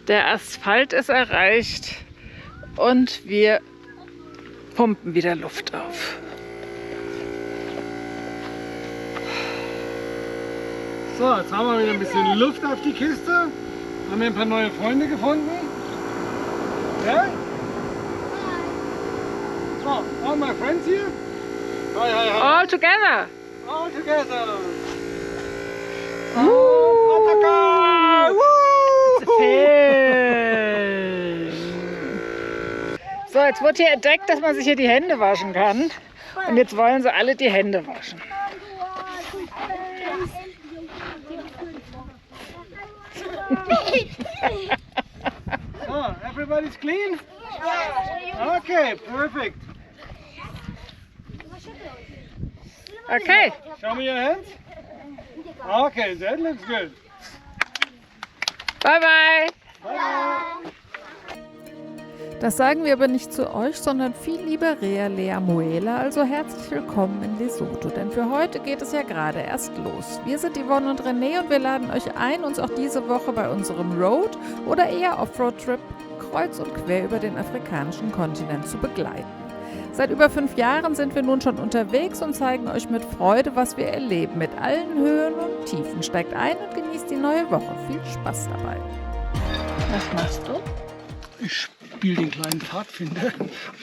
Der Asphalt ist erreicht und wir pumpen wieder Luft auf. So, jetzt haben wir wieder ein bisschen Luft auf die Kiste. Haben wir ein paar neue Freunde gefunden. Ja? So, all my friends here. Hi, hi, hi. All together! All together. Ataka! So, jetzt wird hier entdeckt, dass man sich hier die Hände waschen kann. Und jetzt wollen sie alle die Hände waschen. So, everybody's clean? Okay, perfect. Okay. Show me your hands. Okay, that looks good. Bye bye. Bye. Das sagen wir aber nicht zu euch, sondern viel lieber Rea Lea Moela, also herzlich willkommen in Lesotho, denn für heute geht es ja gerade erst los. Wir sind Yvonne und René und wir laden euch ein, uns auch diese Woche bei unserem Road- oder eher Offroad-Trip kreuz und quer über den afrikanischen Kontinent zu begleiten. Seit über 5 Jahren sind wir nun schon unterwegs und zeigen euch mit Freude, was wir erleben. Mit allen Höhen und Tiefen. Steigt ein und genießt die neue Woche. Viel Spaß dabei. Was machst du? Ich spiele den kleinen Pfadfinder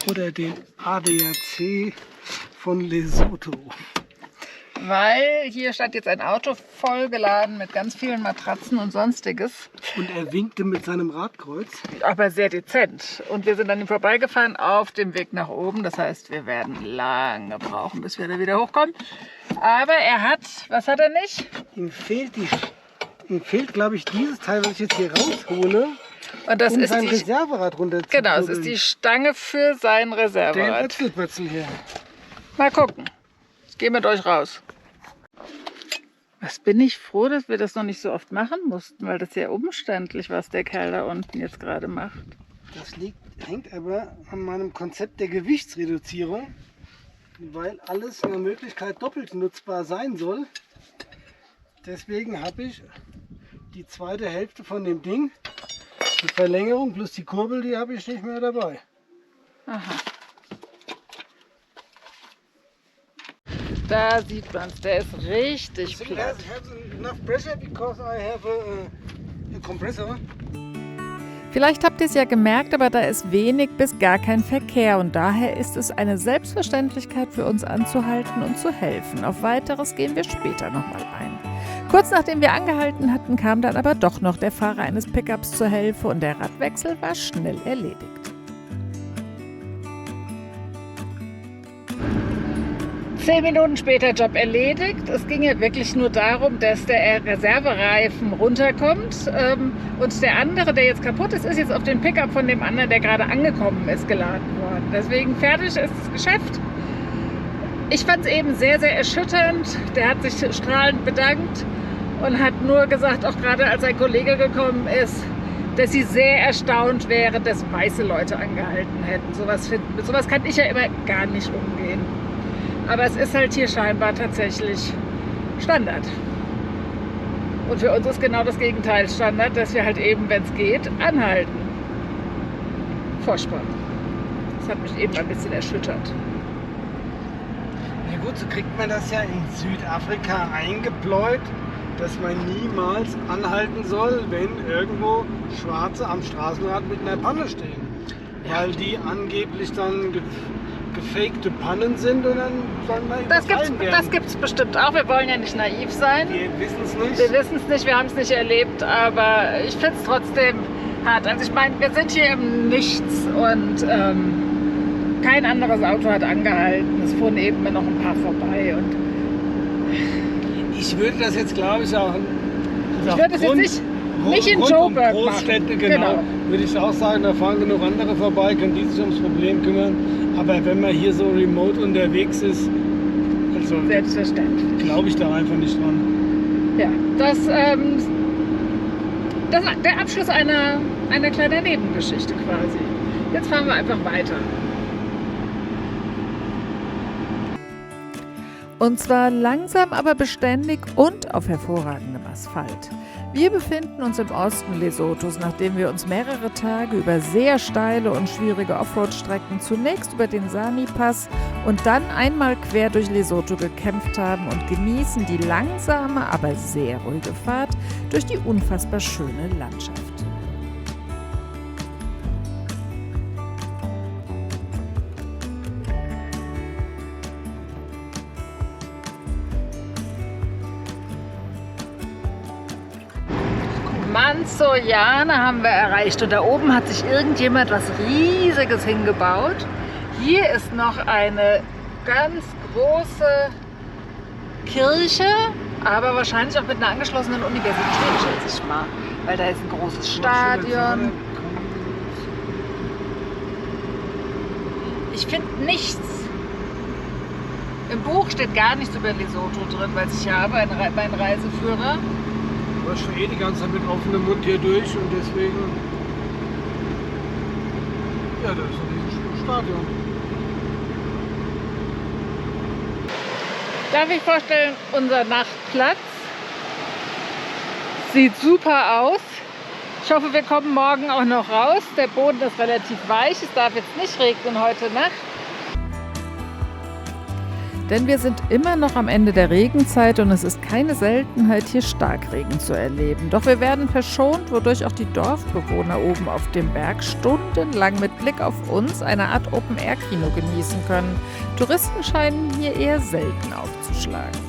oder den ADAC von Lesotho. Weil hier stand jetzt ein Auto vollgeladen mit ganz vielen Matratzen und Sonstiges. Und er winkte mit seinem Radkreuz. Aber sehr dezent. Und wir sind an ihm vorbeigefahren auf dem Weg nach oben. Das heißt, wir werden lange brauchen, bis wir da wieder hochkommen. Aber er hat, was hat er nicht? Ihm fehlt, glaube ich, dieses Teil, was ich jetzt hier raushole, Und das ist sein die, Reserverad runter zu genau, es ist die Stange für sein Den Reserverad. Äpfelpötzel hier. Mal gucken. Ich gehe mit euch raus. Was bin ich froh, dass wir das noch nicht so oft machen mussten, weil das sehr umständlich, was der Kerl da unten jetzt gerade macht. Das hängt aber an meinem Konzept der Gewichtsreduzierung, weil alles nach Möglichkeit doppelt nutzbar sein soll. Deswegen habe ich die zweite Hälfte von dem Ding, die Verlängerung plus die Kurbel, die habe ich nicht mehr dabei. Aha. Da sieht man es, der ist richtig So it platt. has enough pressure because I have a compressor. Vielleicht habt ihr es ja gemerkt, aber da ist wenig bis gar kein Verkehr und daher ist es eine Selbstverständlichkeit für uns anzuhalten und zu helfen. Auf Weiteres gehen wir später nochmal ein. Kurz nachdem wir angehalten hatten, kam dann aber doch noch der Fahrer eines Pickups zur Hilfe und der Radwechsel war schnell erledigt. 10 Minuten später Job erledigt. Es ging ja wirklich nur darum, dass der Reservereifen runterkommt. Und der andere, der jetzt kaputt ist, ist jetzt auf den Pickup von dem anderen, der gerade angekommen ist, geladen worden. Deswegen fertig ist das Geschäft. Ich fand es eben sehr, sehr erschütternd. Der hat sich strahlend bedankt und hat nur gesagt, auch gerade als ein Kollege gekommen ist, dass sie sehr erstaunt wäre, dass weiße Leute angehalten hätten. Mit sowas kann ich ja immer gar nicht umgehen. Aber es ist halt hier scheinbar tatsächlich Standard. Und für uns ist genau das Gegenteil Standard, dass wir halt eben, wenn es geht, anhalten. Furchtbar. Das hat mich eben ein bisschen erschüttert. Ja gut, so kriegt man das ja in Südafrika eingebläut, dass man niemals anhalten soll, wenn irgendwo Schwarze am Straßenrand mit einer Panne stehen. Weil die angeblich dann gefakte Pannen sind und dann sollen wir überfallen werden. Das gibt's bestimmt auch. Wir wollen ja nicht naiv sein. Wir wissen es nicht. Wir wissen es nicht, wir haben es nicht erlebt, aber ich finde es trotzdem hart. Also ich meine, wir sind hier im Nichts und kein anderes Auto hat angehalten. Es fuhren eben noch ein paar vorbei. Und ich würde das jetzt, glaube ich, auch ich würde es jetzt nicht in Joburg Großstädte, machen. genau. Würde ich auch sagen, da fahren genug andere vorbei, können die sich ums Problem kümmern. Aber wenn man hier so remote unterwegs ist, also Selbstverständlich. glaube ich da einfach nicht dran. Ja, der Abschluss einer kleinen Nebengeschichte quasi. Jetzt fahren wir einfach weiter. Und zwar langsam, aber beständig und auf hervorragendem Asphalt. Wir befinden uns im Osten Lesothos, nachdem wir uns mehrere Tage über sehr steile und schwierige Offroad-Strecken zunächst über den Sani-Pass und dann einmal quer durch Lesotho gekämpft haben und genießen die langsame, aber sehr ruhige Fahrt durch die unfassbar schöne Landschaft. Manzoiane haben wir erreicht und da oben hat sich irgendjemand was Riesiges hingebaut. Hier ist noch eine ganz große Kirche, aber wahrscheinlich auch mit einer angeschlossenen Universität, schätze ich mal, weil da ist ein großes Stadion. Ich finde nichts. Im Buch steht gar nichts über Lesotho drin, weil ich habe meinen Reiseführer. Du warst schon die ganze Zeit mit offenem Mund hier durch und deswegen. Ja, das ist ein Stadion. Darf ich vorstellen, unser Nachtplatz sieht super aus. Ich hoffe, wir kommen morgen auch noch raus. Der Boden ist relativ weich. Es darf jetzt nicht regnen heute Nacht. Denn wir sind immer noch am Ende der Regenzeit und es ist keine Seltenheit, hier Starkregen zu erleben. Doch wir werden verschont, wodurch auch die Dorfbewohner oben auf dem Berg stundenlang mit Blick auf uns eine Art Open-Air-Kino genießen können. Touristen scheinen hier eher selten aufzuschlagen.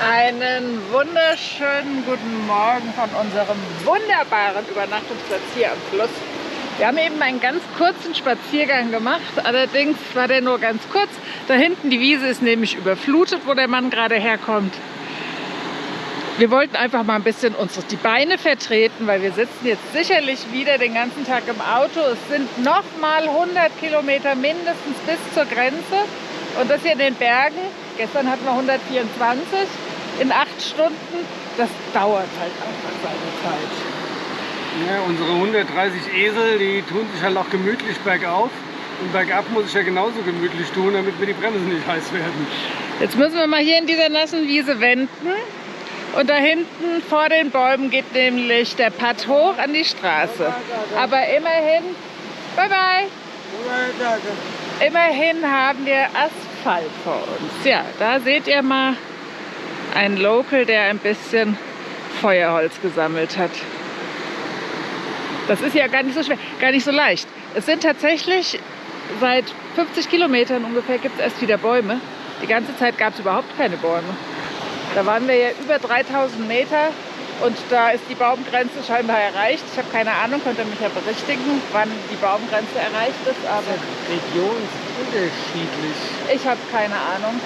Einen wunderschönen guten Morgen von unserem wunderbaren Übernachtungsplatz hier am Fluss. Wir haben eben einen ganz kurzen Spaziergang gemacht, allerdings war der nur ganz kurz. Da hinten die Wiese ist nämlich überflutet, wo der Mann gerade herkommt. Wir wollten einfach mal ein bisschen uns die Beine vertreten, weil wir sitzen jetzt sicherlich wieder den ganzen Tag im Auto. Es sind noch mal 100 Kilometer mindestens bis zur Grenze und das hier in den Bergen. Gestern hatten wir 124 in 8 Stunden. Das dauert halt einfach seine Zeit. Ja, unsere 130 Esel, die tun sich halt auch gemütlich bergauf. Und bergab muss ich ja genauso gemütlich tun, damit mir die Bremsen nicht heiß werden. Jetzt müssen wir mal hier in dieser nassen Wiese wenden. Und da hinten vor den Bäumen geht nämlich der Path hoch an die Straße. Aber immerhin, bye bye. Immerhin haben wir Asphalt vor uns. Ja, da seht ihr mal einen Local, der ein bisschen Feuerholz gesammelt hat. Das ist ja gar nicht so schwer, gar nicht so leicht. Es sind tatsächlich seit 50 Kilometern ungefähr gibt es erst wieder Bäume. Die ganze Zeit gab es überhaupt keine Bäume. Da waren wir ja über 3000 Meter und da ist die Baumgrenze scheinbar erreicht. Ich habe keine Ahnung, könnt ihr mich ja berichtigen, wann die Baumgrenze erreicht ist. Aber Regionsunterschiedlich. ich habe keine Ahnung.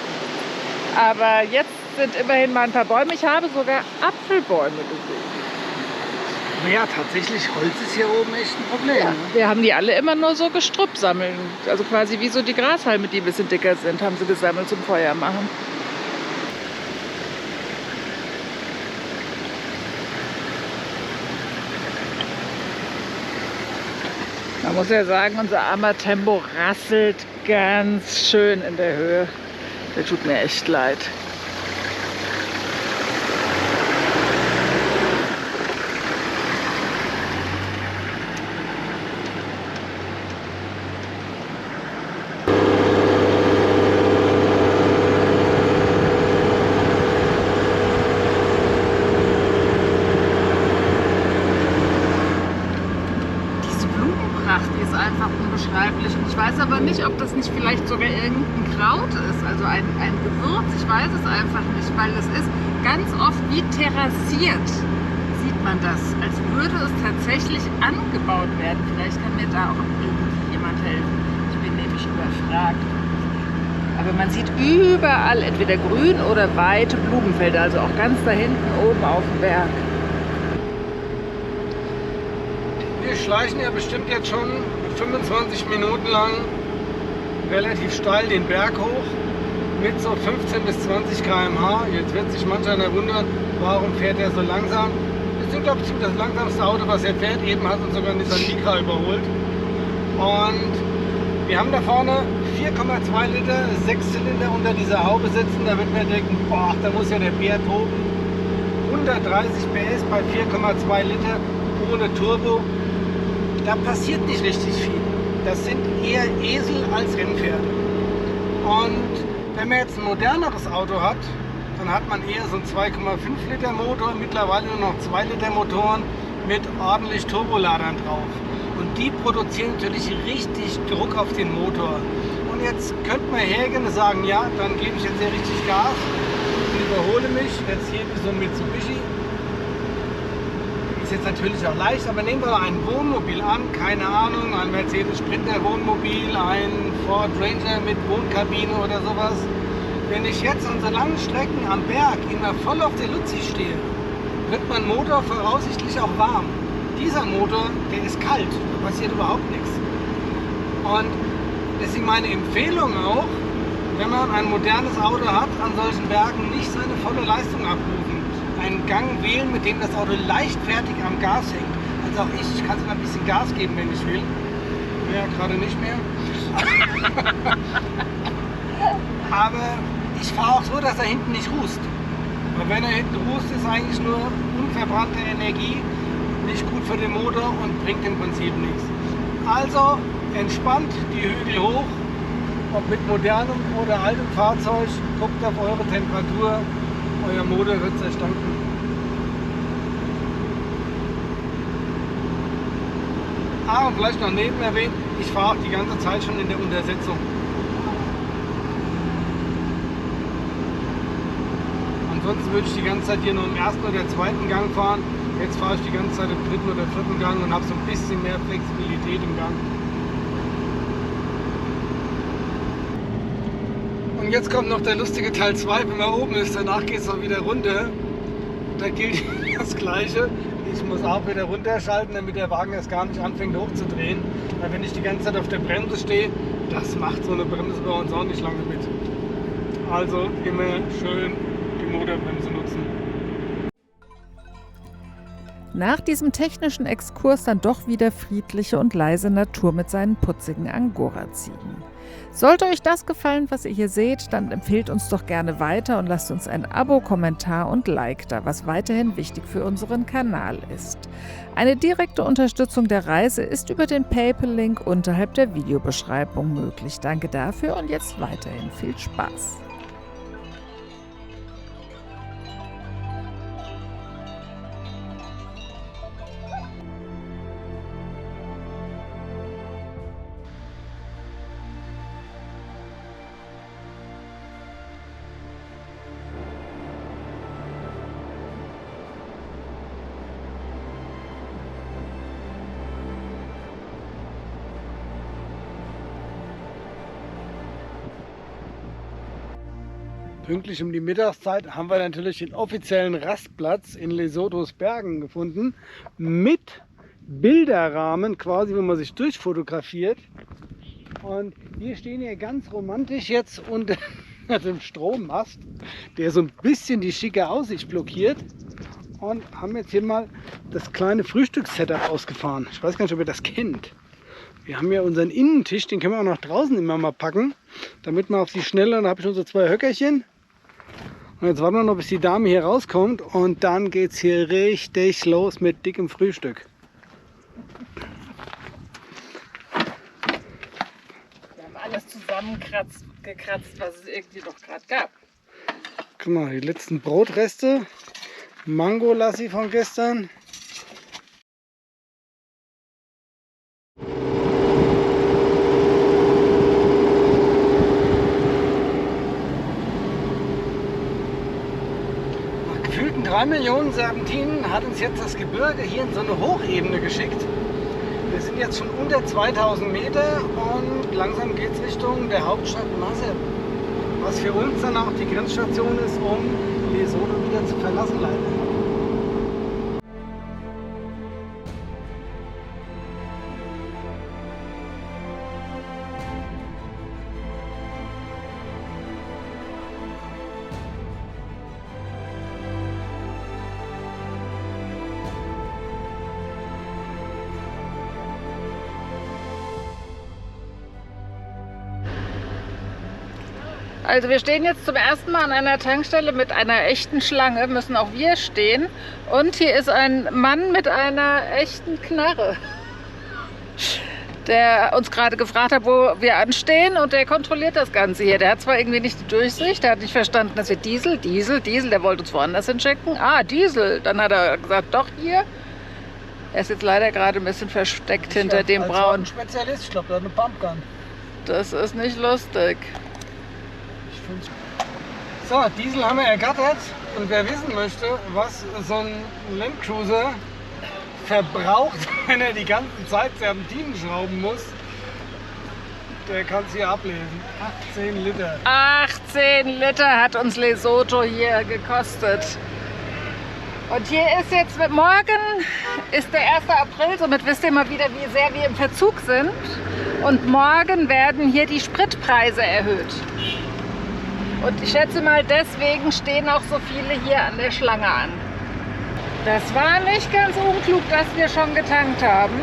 Aber jetzt sind immerhin mal ein paar Bäume. Ich habe sogar Apfelbäume gesehen. Ja, tatsächlich, Holz ist hier oben echt ein Problem. Ja, wir haben die alle immer nur so Gestrüpp sammeln. Also quasi wie so die Grashalme, die ein bisschen dicker sind, haben sie gesammelt zum Feuer machen. Man muss ja sagen, unser armer Tempo rasselt ganz schön in der Höhe. Der tut mir echt leid. Unbeschreiblich. Und ich weiß aber nicht, ob das nicht vielleicht sogar irgendein Kraut ist, also ein Gewürz. Ich weiß es einfach nicht, weil es ist ganz oft wie terrassiert, sieht man das, als würde es tatsächlich angebaut werden. Vielleicht kann mir da auch irgendwie jemand helfen. Ich bin nämlich überfragt. Aber man sieht überall entweder grün oder weite Blumenfelder, also auch ganz da hinten oben auf dem Berg. Wir schleichen ja bestimmt jetzt schon 25 Minuten lang relativ steil den Berg hoch mit so 15 bis 20 km/h. Jetzt wird sich manch einer wundern, warum fährt er so langsam. Wir sind, glaube ich, das langsamste Auto, was er fährt. Eben hat uns sogar Nissan Micra überholt. Und Wir haben da vorne 4,2 Liter, 6 Zylinder unter dieser Haube sitzen. Da wird man denken, boah, da muss ja der Bär toben. 130 PS bei 4,2 Liter ohne Turbo. Da passiert nicht richtig viel. Das sind eher Esel als Rennpferde. Und wenn man jetzt ein moderneres Auto hat, dann hat man eher so einen 2,5 Liter Motor, mittlerweile nur noch 2 Liter Motoren mit ordentlich Turboladern drauf. Und die produzieren natürlich richtig Druck auf den Motor. Und jetzt könnte man hergehen und sagen, ja, dann gebe ich jetzt hier richtig Gas und überhole mich. Jetzt hier wie so ein Mitsubishi. Ist jetzt natürlich auch leicht, aber nehmen wir mal ein Wohnmobil an, keine Ahnung, ein Mercedes Sprinter Wohnmobil, ein Ford Ranger mit Wohnkabine oder sowas. Wenn ich jetzt an so langen Strecken am Berg immer voll auf der Luzi stehe, wird mein Motor voraussichtlich auch warm. Dieser Motor, der ist kalt, da passiert überhaupt nichts. Und deswegen meine Empfehlung auch, wenn man ein modernes Auto hat, an solchen Bergen nicht seine volle Leistung abrufen. Einen Gang wählen, mit dem das Auto leichtfertig am Gas hängt. Also auch ich kann sogar ein bisschen Gas geben, wenn ich will. Ja, gerade nicht mehr. Aber ich fahre auch so, dass er hinten nicht rußt. Weil wenn er hinten rußt, ist eigentlich nur unverbrannte Energie, nicht gut für den Motor und bringt im Prinzip nichts. Also entspannt die Hügel hoch, ob mit modernem oder altem Fahrzeug, guckt auf eure Temperatur, euer Motor wird zerstanken. Und vielleicht noch neben erwähnt, ich fahre auch die ganze Zeit schon in der Untersetzung. Ansonsten würde ich die ganze Zeit hier nur im ersten oder zweiten Gang fahren. Jetzt fahre ich die ganze Zeit im dritten oder vierten Gang und habe so ein bisschen mehr Flexibilität im Gang. Und jetzt kommt noch der lustige Teil 2, wenn man oben ist, danach geht es auch wieder runter. Da gilt das Gleiche. Ich muss auch wieder runterschalten, damit der Wagen erst gar nicht anfängt hochzudrehen. Weil wenn ich die ganze Zeit auf der Bremse stehe, das macht so eine Bremse bei uns auch nicht lange mit. Also immer schön die Motorbremse nutzen. Nach diesem technischen Exkurs dann doch wieder friedliche und leise Natur mit seinen putzigen Angora-Ziegen. Sollte euch das gefallen, was ihr hier seht, dann empfehlt uns doch gerne weiter und lasst uns ein Abo, Kommentar und Like da, was weiterhin wichtig für unseren Kanal ist. Eine direkte Unterstützung der Reise ist über den PayPal-Link unterhalb der Videobeschreibung möglich. Danke dafür und jetzt weiterhin viel Spaß! Pünktlich um die Mittagszeit haben wir natürlich den offiziellen Rastplatz in Lesothos Bergen gefunden. Mit Bilderrahmen quasi, wo man sich durchfotografiert. Und wir stehen hier ganz romantisch jetzt unter dem Strommast, der so ein bisschen die schicke Aussicht blockiert. Und haben jetzt hier mal das kleine Frühstückssetup ausgefahren. Ich weiß gar nicht, ob ihr das kennt. Wir haben ja unseren Innentisch, den können wir auch nach draußen immer mal packen, damit man auf die Schnelle, da habe ich unsere 2 Höckerchen. Und jetzt warten wir noch, bis die Dame hier rauskommt und dann geht es hier richtig los mit dickem Frühstück. Wir haben alles zusammengekratzt, was es irgendwie noch gerade gab. Guck mal, die letzten Brotreste, Mango-Lassi von gestern. Nach gefühlten 3 Millionen Serpentinen hat uns jetzt das Gebirge hier in so eine Hochebene geschickt. Wir sind jetzt schon unter 2000 Meter und langsam geht es Richtung der Hauptstadt Mazep. Was für uns dann auch die Grenzstation ist, um Lesotho wieder zu verlassen leider. Also wir stehen jetzt zum ersten Mal an einer Tankstelle mit einer echten Schlange, müssen auch wir stehen. Und hier ist ein Mann mit einer echten Knarre, der uns gerade gefragt hat, wo wir anstehen, und der kontrolliert das Ganze hier. Der hat zwar irgendwie nicht die Durchsicht, der hat nicht verstanden, dass wir Diesel, der wollte uns woanders hinchecken. Ah, Diesel, dann hat er gesagt, doch hier. Er ist jetzt leider gerade ein bisschen versteckt hinter dem Braun. Spezialist, ich glaube, der hat eine Pumpgun. Das ist nicht lustig. So, Diesel haben wir ergattert, und wer wissen möchte, was so ein Land Cruiser verbraucht, wenn er die ganze Zeit Serpentinen schrauben muss, der kann es hier ablesen. 18 Liter. 18 Liter hat uns Lesotho hier gekostet. Und hier ist jetzt, morgen ist der 1. April, somit wisst ihr mal wieder, wie sehr wir im Verzug sind. Und morgen werden hier die Spritpreise erhöht. Und ich schätze mal, deswegen stehen auch so viele hier an der Schlange an. Das war nicht ganz unklug, dass wir schon getankt haben.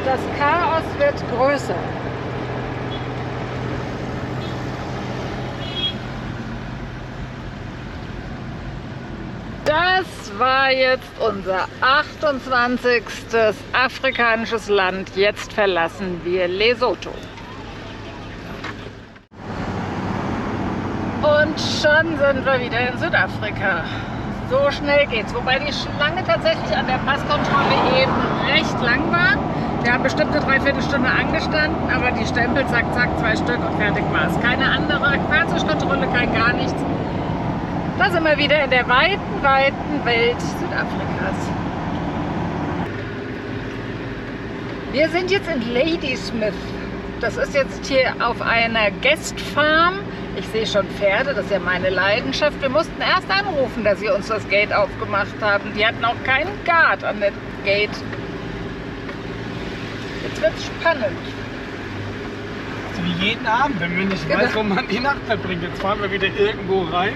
Das Chaos wird größer. Das war jetzt unser 28. afrikanisches Land. Jetzt verlassen wir Lesotho. Und schon sind wir wieder in Südafrika. So schnell geht's. Wobei die Schlange tatsächlich an der Passkontrolle eben recht lang war. Wir haben bestimmt eine Dreiviertelstunde angestanden, aber die Stempel, zack, zack, 2 Stück und fertig war es. Keine andere Fahrzeugkontrolle, kein gar nichts. Da sind wir wieder in der weiten, weiten Welt Südafrikas. Wir sind jetzt in Ladysmith. Das ist jetzt hier auf einer Guest Farm. Ich sehe schon Pferde, das ist ja meine Leidenschaft. Wir mussten erst anrufen, dass sie uns das Gate aufgemacht haben. Die hatten auch keinen Guard an dem Gate. Jetzt wird es spannend. So wie jeden Abend, wenn wir nicht weiß, wo man die Nacht verbringt. Jetzt fahren wir wieder irgendwo rein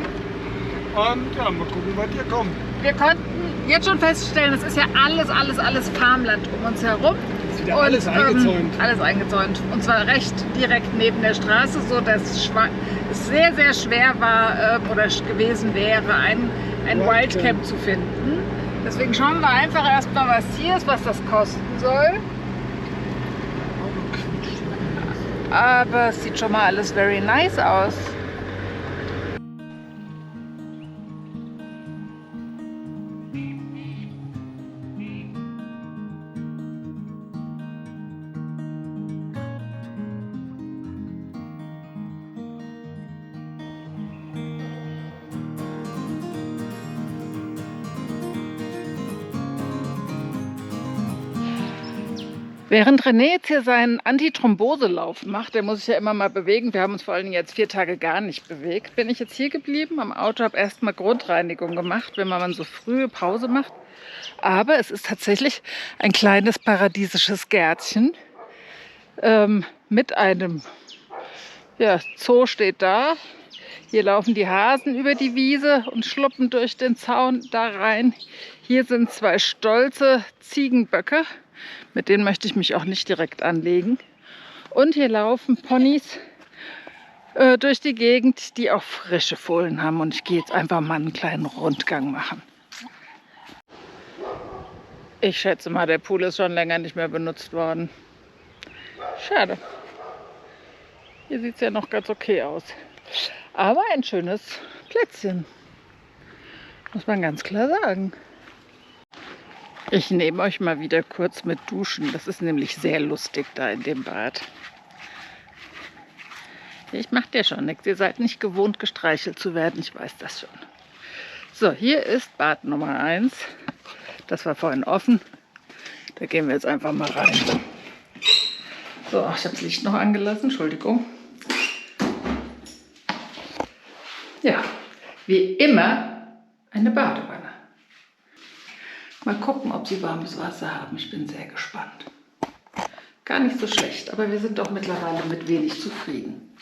und ja, mal gucken, was hier kommt. Wir konnten jetzt schon feststellen, es ist ja alles Farmland um uns herum. Ist wieder alles eingezäunt. Alles eingezäunt. Und zwar recht direkt neben der Straße, so dass es sehr, sehr schwer war oder gewesen wäre, ein Wildcamp zu finden. Deswegen schauen wir einfach erstmal, was hier ist, was das kosten soll. Aber es sieht schon mal alles very nice aus. Während René jetzt hier seinen Antithromboselauf macht, der muss sich ja immer mal bewegen, wir haben uns vor allen Dingen jetzt 4 Tage gar nicht bewegt, bin ich jetzt hier geblieben am Auto, habe erstmal Grundreinigung gemacht, wenn man so frühe Pause macht. Aber es ist tatsächlich ein kleines paradiesisches Gärtchen mit einem Zoo steht da. Hier laufen die Hasen über die Wiese und schluppen durch den Zaun da rein. Hier sind 2 stolze Ziegenböcke. Mit denen möchte ich mich auch nicht direkt anlegen. Und hier laufen Ponys durch die Gegend, die auch frische Fohlen haben. Und ich gehe jetzt einfach mal einen kleinen Rundgang machen. Ich schätze mal, der Pool ist schon länger nicht mehr benutzt worden. Schade. Hier sieht es ja noch ganz okay aus. Aber ein schönes Plätzchen. Muss man ganz klar sagen. Ich nehme euch mal wieder kurz mit duschen. Das ist nämlich sehr lustig da in dem Bad. Ich mache dir schon nichts. Ihr seid nicht gewohnt, gestreichelt zu werden. Ich weiß das schon. So, hier ist Bad Nummer 1. Das war vorhin offen. Da gehen wir jetzt einfach mal rein. So, ich habe das Licht noch angelassen. Entschuldigung. Ja, wie immer eine Badewanne. Mal gucken, ob sie warmes Wasser haben. Ich bin sehr gespannt. Gar nicht so schlecht, aber wir sind doch mittlerweile mit wenig zufrieden.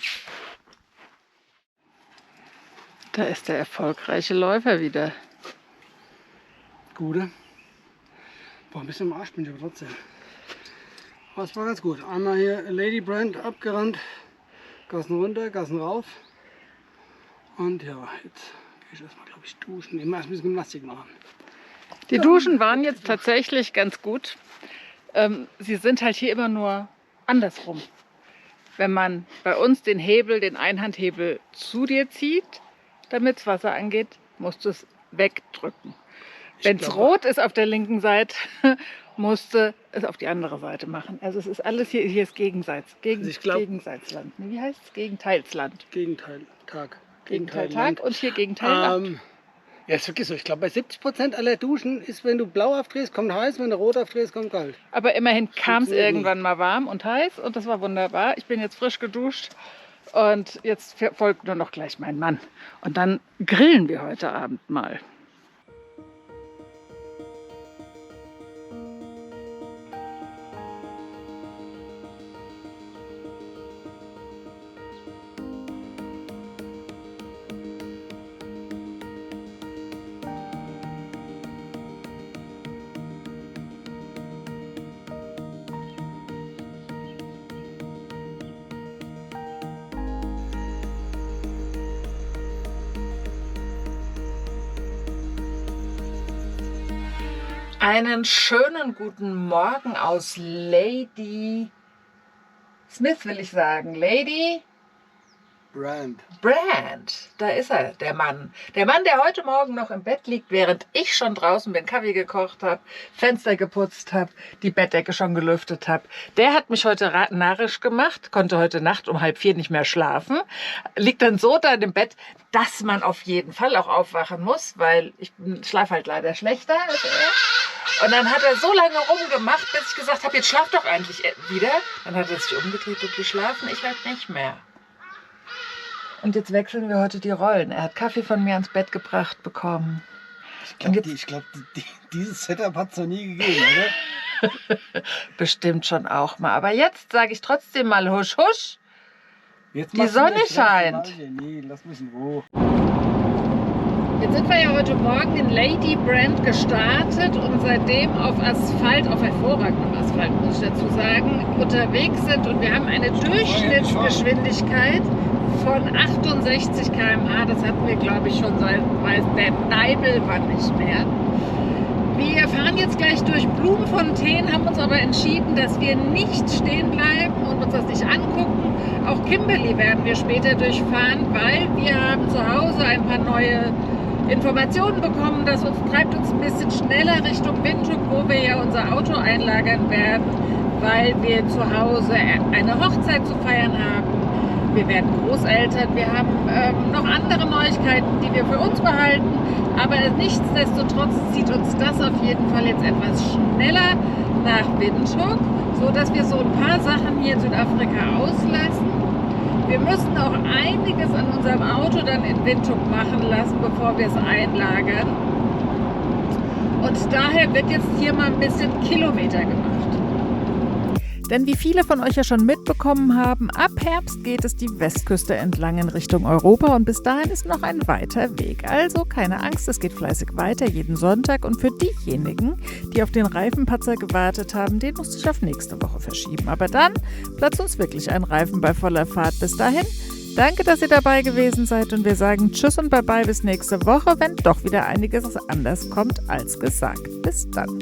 Da ist der erfolgreiche Läufer wieder. Gute. Boah, ein bisschen im Arsch bin ich aber trotzdem. Das war ganz gut. Einmal hier Lady Brand abgerannt, Gassen runter, Gassen rauf. Und ja, jetzt gehe ich erstmal, glaube ich, duschen. Immer erst ein bisschen Gymnastik machen. Die Duschen waren jetzt tatsächlich ganz gut. Sie sind halt hier immer nur andersrum. Wenn man bei uns den Einhandhebel zu dir zieht, damit das Wasser angeht, musst du es wegdrücken. Wenn es rot ist auf der linken Seite, musst du es auf die andere Seite machen. Also es ist alles hier ist Gegenseitsland. Wie heißt es? Gegenteilsland. Gegenteiltag und hier Gegenteilland. Ja, ist wirklich so. Ich glaube, bei 70% aller Duschen ist, wenn du blau aufdrehst, kommt heiß, wenn du rot aufdrehst, kommt kalt. Aber immerhin kam es irgendwann mal warm und heiß und das war wunderbar. Ich bin jetzt frisch geduscht und jetzt folgt nur noch gleich mein Mann. Und dann grillen wir heute Abend mal. Einen schönen guten Morgen aus Lady Smith, will ich sagen. Lady Brand. Da ist er, der Mann. Der Mann, der heute Morgen noch im Bett liegt, während ich schon draußen bin, Kaffee gekocht habe, Fenster geputzt habe, die Bettdecke schon gelüftet habe. Der hat mich heute narrisch gemacht, konnte heute Nacht um 3:30 nicht mehr schlafen. Liegt dann so da im Bett, dass man auf jeden Fall auch aufwachen muss, weil ich schlafe halt leider schlechter als er. Und dann hat er so lange rumgemacht, bis ich gesagt habe, jetzt schlaf doch eigentlich wieder. Dann hat er sich umgedreht und geschlafen, ich halt nicht mehr. Und jetzt wechseln wir heute die Rollen. Er hat Kaffee von mir ans Bett gebracht bekommen. Ich glaube, dieses Setup hat es noch nie gegeben, oder? Bestimmt schon auch mal. Aber jetzt sage ich trotzdem mal husch, husch. Jetzt die Sonne scheint. Nee, lass mich in Ruhe. Jetzt sind wir ja heute Morgen in Lady Brand gestartet und seitdem auf Asphalt, auf hervorragendem Asphalt muss ich dazu sagen, unterwegs sind. Und wir haben eine Durchschnittsgeschwindigkeit von 68 km/h. Das hatten wir, glaube ich, schon seit der Neibel war nicht mehr. Wir fahren jetzt gleich durch Blumenfontänen, haben uns aber entschieden, dass wir nicht stehen bleiben und uns das nicht angucken. Auch Kimberley werden wir später durchfahren, weil wir haben zu Hause ein paar neue Informationen bekommen, das treibt uns ein bisschen schneller Richtung Windhoek, wo wir ja unser Auto einlagern werden, weil wir zu Hause eine Hochzeit zu feiern haben. Wir werden Großeltern, wir haben noch andere Neuigkeiten, die wir für uns behalten, aber nichtsdestotrotz zieht uns das auf jeden Fall jetzt etwas schneller nach Windhoek, sodass wir so ein paar Sachen hier in Südafrika auslassen. Wir müssen auch einiges an unserem Auto dann in Windhoek machen lassen, bevor wir es einlagern. Und daher wird jetzt hier mal ein bisschen Kilometer gemacht. Denn wie viele von euch ja schon mitbekommen haben, ab Herbst geht es die Westküste entlang in Richtung Europa und bis dahin ist noch ein weiter Weg. Also keine Angst, es geht fleißig weiter jeden Sonntag und für diejenigen, die auf den Reifenpatzer gewartet haben, den musste ich auf nächste Woche verschieben. Aber dann platzt uns wirklich ein Reifen bei voller Fahrt. Bis dahin, danke, dass ihr dabei gewesen seid und wir sagen Tschüss und Bye-bye bis nächste Woche, wenn doch wieder einiges anders kommt als gesagt. Bis dann.